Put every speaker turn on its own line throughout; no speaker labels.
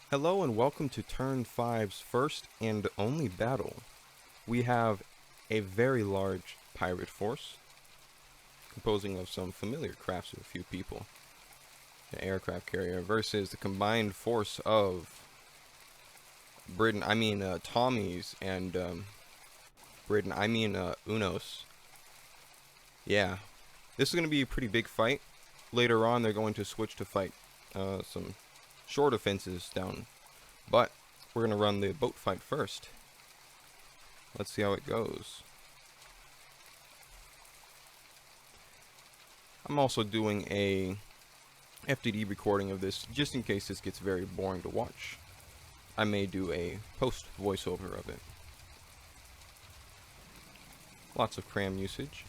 Hello and welcome to Turn 5's first and only battle. We have a very large pirate force, composing of some familiar crafts of a few people. An aircraft carrier versus the combined force of Tommies and Unos. Yeah, this is going to be a pretty big fight. Later on, they're going to switch to fight some short offenses down. But we're going to run the boat fight first. Let's see how it goes. I'm also doing a FTD recording of this just in case this gets very boring to watch. I may do a post voiceover of it. Lots of cram usage.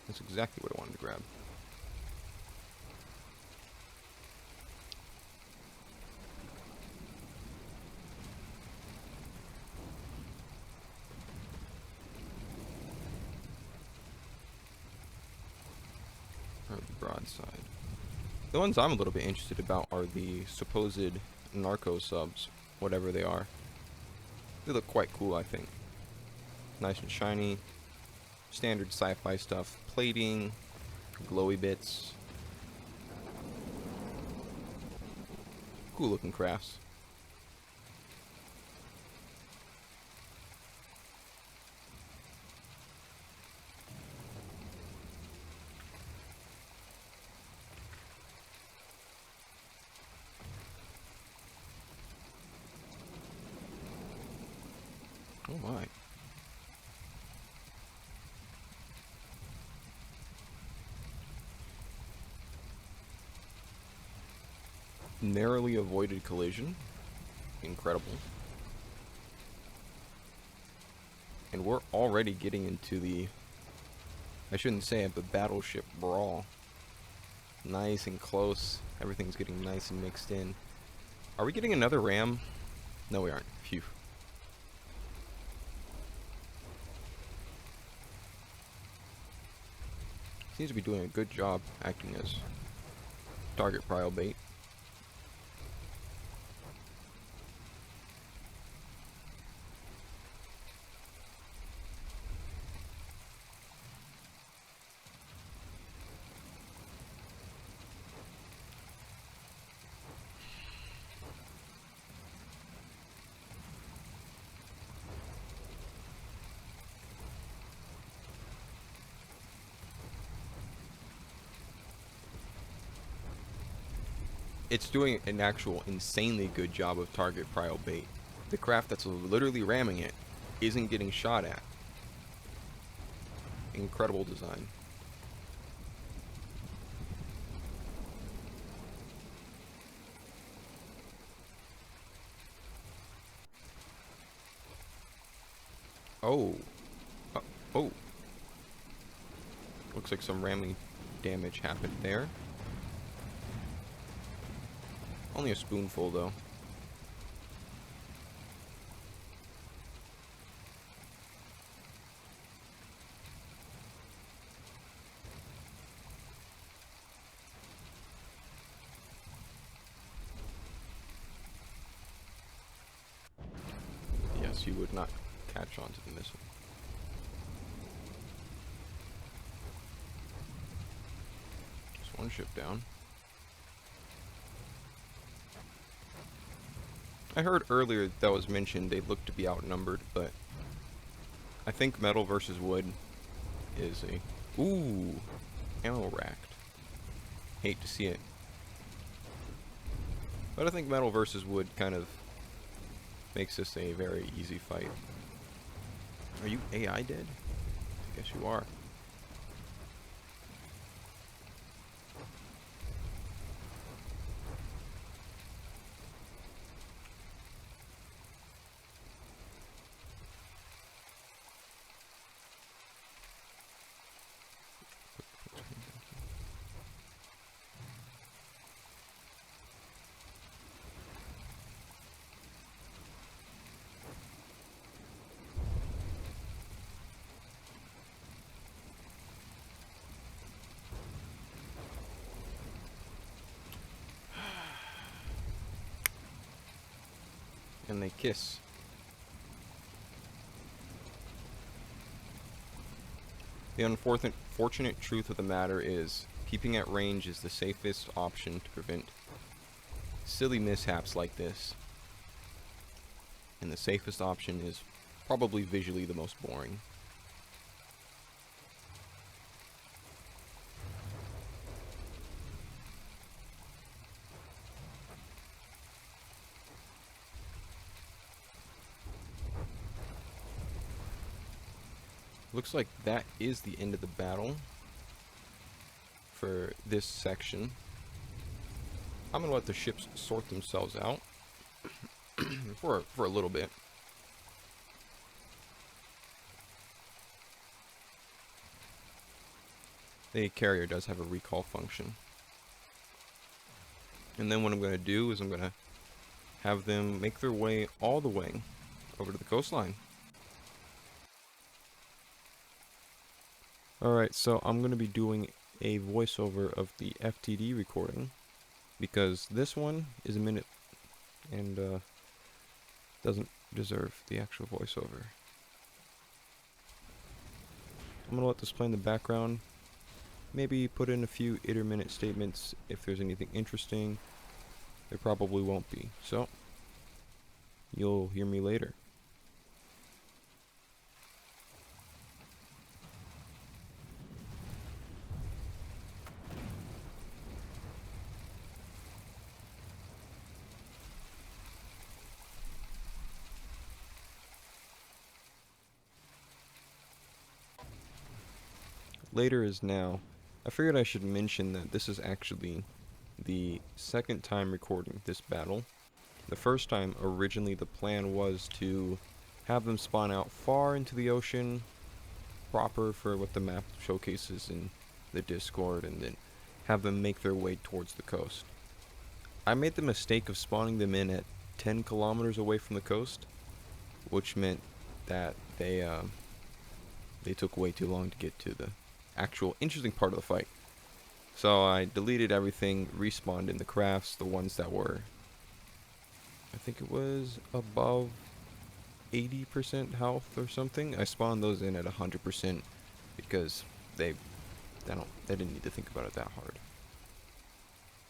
That's exactly what I wanted to grab. Broadside. The ones I'm a little bit interested about are the supposed narco subs, whatever they are. They look quite cool, I think. Nice and shiny. Standard sci-fi stuff. Plating, glowy bits. Cool looking crafts. Oh my. Narrowly avoided collision. Incredible. And we're already getting into the, I shouldn't say it, but battleship brawl. Nice and close. Everything's getting nice and mixed in. Are we getting another ram? No, we aren't. Phew. Seems to be doing a good job acting as target prio bait. It's doing an actual insanely good job of target prio bait. The craft that's literally ramming it isn't getting shot at. Incredible design. Oh. Oh. Looks like some ramming damage happened there. Only a spoonful, though. Yes, you would not catch on to the missile. Just one ship down. I heard earlier that was mentioned they look to be outnumbered, but I think metal versus wood is a... Ooh! Ammo racked. Hate to see it. But I think metal versus wood kind of makes this a very easy fight. Are you AI dead? I guess you are. and they kiss. The unfortunate truth of the matter is, keeping at range is the safest option to prevent silly mishaps like this. And the safest option is probably visually the most boring. Looks like that is the end of the battle for this section. I'm gonna let the ships sort themselves out for a little bit. The carrier does have a recall function. And then what I'm gonna do is I'm gonna have them make their way all the way over to the coastline. Alright, so I'm going to be doing a voiceover of the FTD recording, because this one is a minute and doesn't deserve the actual voiceover. I'm going to let this play in the background, maybe put in a few intermittent statements if there's anything interesting. There probably won't be, so you'll hear me later. Later is now. I figured I should mention that this is actually the second time recording this battle. The first time, originally the plan was to have them spawn out far into the ocean, proper for what the map showcases in the Discord, and then have them make their way towards the coast. I made the mistake of spawning them in at 10 kilometers away from the coast, which meant that they took way too long to get to the actual interesting part of the fight. So I deleted everything, respawned in the crafts, the ones that were, I think it was above 80% health or something. I spawned those in at 100% because they didn't need to think about it that hard.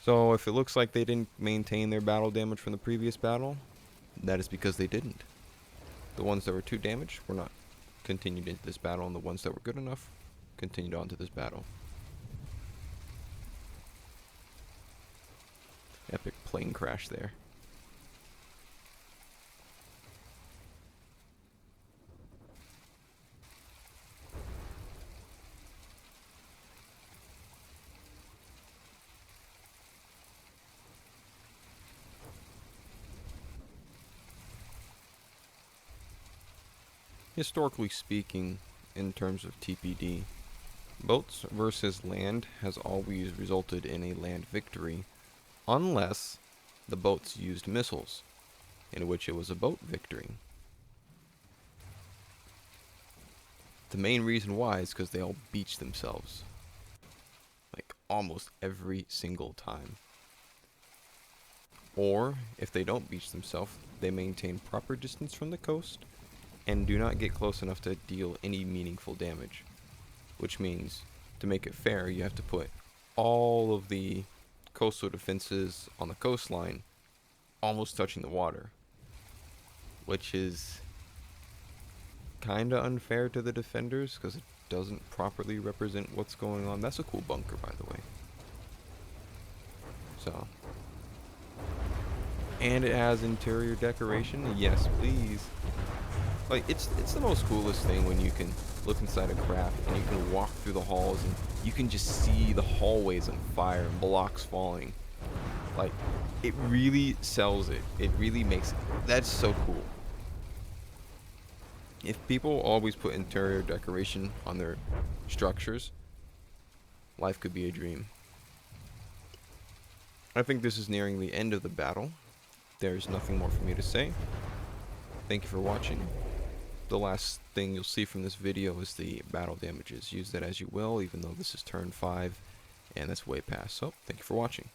So if it looks like they didn't maintain their battle damage from the previous battle, that is because they didn't. The ones that were too damaged were not continued into this battle, and the ones that were good enough continued on to this battle. Epic plane crash there. Historically speaking, in terms of TPD, boats versus land has always resulted in a land victory, unless the boats used missiles, in which it was a boat victory. The main reason why is because they all beach themselves, like almost every single time. Or, if they don't beach themselves, they maintain proper distance from the coast and do not get close enough to deal any meaningful damage. Which means, to make it fair, you have to put all of the coastal defenses on the coastline almost touching the water, which is kinda unfair to the defenders because it doesn't properly represent what's going on. That's a cool bunker, by the way. So, and it has interior decoration. Yes, please. Like, it's the most coolest thing when you can look inside a craft and you can walk through the halls and you can just see the hallways on fire and blocks falling. Like, it really sells it. It really makes it. That's so cool. If people always put interior decoration on their structures, life could be a dream. I think this is nearing the end of the battle. There's nothing more for me to say. Thank you for watching. The last thing you'll see from this video is the battle damages. Use that as you will, even though this is turn 5, and that's way past. So, thank you for watching.